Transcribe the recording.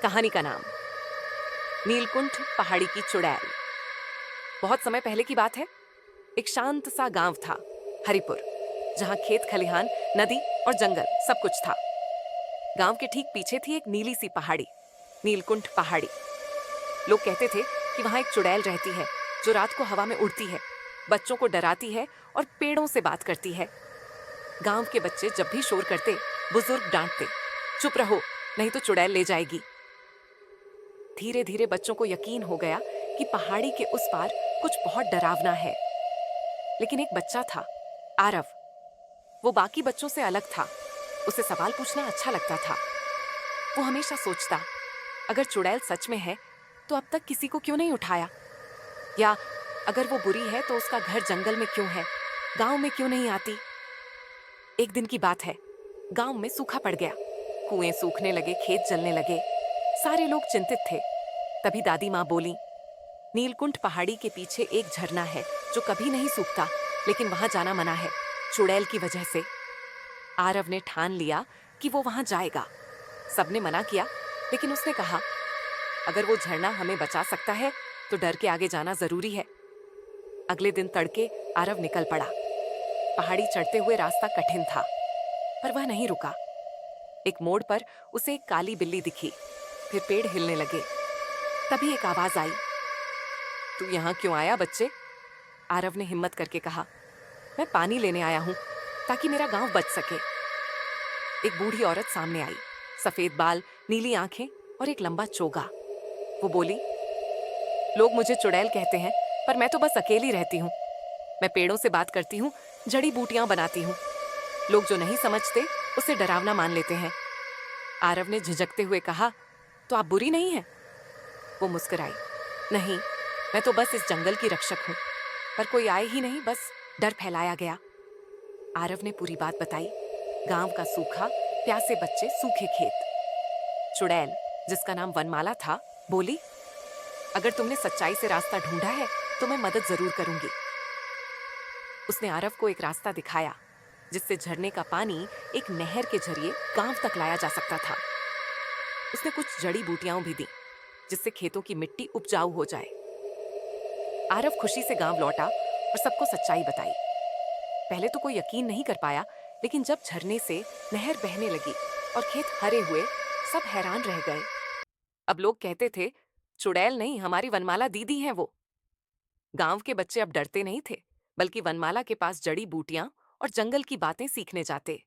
कहानी का नाम नीलकुंठ पहाड़ी की चुड़ैल। बहुत समय पहले की बात है। एक शांत सा गांव था, हरिपुर, जहां खेत खलिहान, नदी और जंगल सब कुछ था। गांव के ठीक पीछे थी एक नीली सी पहाड़ी, नीलकुंठ पहाड़ी। लोग कहते थे कि वहां एक चुड़ैल रहती है जो रात को हवा में उड़ती है, बच्चों को डराती है और पेड़ों से बात करती है। गांव के बच्चे जब भी शोर करते, बुजुर्ग डांटते, चुप रहो नहीं तो चुड़ैल ले जाएगी। धीरे धीरे बच्चों को यकीन हो गया कि पहाड़ी के उस पार कुछ बहुत डरावना है। लेकिन एक बच्चा था, आरव। वो बाकी बच्चों से अलग था। उसे सवाल पूछना अच्छा लगता था। वो हमेशा सोचता, अगर चुड़ैल सच में है तो अब तक किसी को क्यों नहीं उठाया, या अगर वो बुरी है तो उसका घर जंगल में क्यों है, गांव में क्यों नहीं आती। एक दिन की बात है, गांव में सूखा पड़ गया। कुएं सूखने लगे, खेत जलने लगे। सारे लोग चिंतित थे। तभी दादी माँ बोली, नीलकुंठ पहाड़ी के पीछे एक झरना है जो कभी नहीं सूखता, लेकिन वहां जाना मना है, चुड़ैल की वजह से। आरव ने ठान लिया कि वो वहां जाएगा। सबने मना किया, लेकिन उसने कहा, अगर वो झरना हमें बचा सकता है तो डर के आगे जाना जरूरी है। अगले दिन तड़के आरव निकल पड़ा। पहाड़ी चढ़ते हुए रास्ता कठिन था, पर वह नहीं रुका। एक मोड़ पर उसे एक काली बिल्ली दिखी। फिर पेड़ हिलने लगे। तभी एक आवाज आई, तू यहाँ क्यों आया बच्चे? आरव ने हिम्मत करके कहा, मैं पानी लेने आया हूँ ताकि मेरा गांव बच सके। एक बूढ़ी औरत सामने आई, सफेद बाल, नीली आंखें और एक लंबा चोगा। वो बोली, लोग मुझे चुड़ैल कहते हैं, पर मैं तो बस अकेली रहती हूँ। मैं पेड़ों से बात करती हूँ, जड़ी बूटियां बनाती हूँ। लोग जो नहीं समझते उसे डरावना मान लेते हैं। आरव ने झिझकते हुए कहा, तो आप बुरी नहीं हैं? वो मुस्कुराई, नहीं, मैं तो बस इस जंगल की रक्षक हूँ। पर कोई आए ही नहीं, बस डर फैलाया गया। आरव ने पूरी बात बताई। गांव का सूखा, प्यासे बच्चे, सूखे खेत। चुड़ैल, जिसका नाम वनमाला था, बोली, अगर तुमने सच्चाई से रास्ता ढूंढा है तो मैं मदद जरूर करूंगी। उसने आरव को एक रास्ता दिखाया, जिससे झरने का पानी एक नहर के जरिए गांव तक लाया जा सकता था। उसने कुछ जड़ी बूटियां भी दी, जिससे खेतों की मिट्टी उपजाऊ हो जाए। आरव खुशी से गांव लौटा और सबको सच्चाई बताई। पहले तो कोई यकीन नहीं कर पाया, लेकिन जब झरने से नहर बहने लगी और खेत हरे हुए, सब हैरान रह गए। अब लोग कहते थे, चुड़ैल नहीं, हमारी वनमाला दीदी हैं वो। गांव के बच्चे अब डरते नहीं थे, बल्कि वनमाला के पास जड़ी बूटियां और जंगल की बातें सीखने जाते।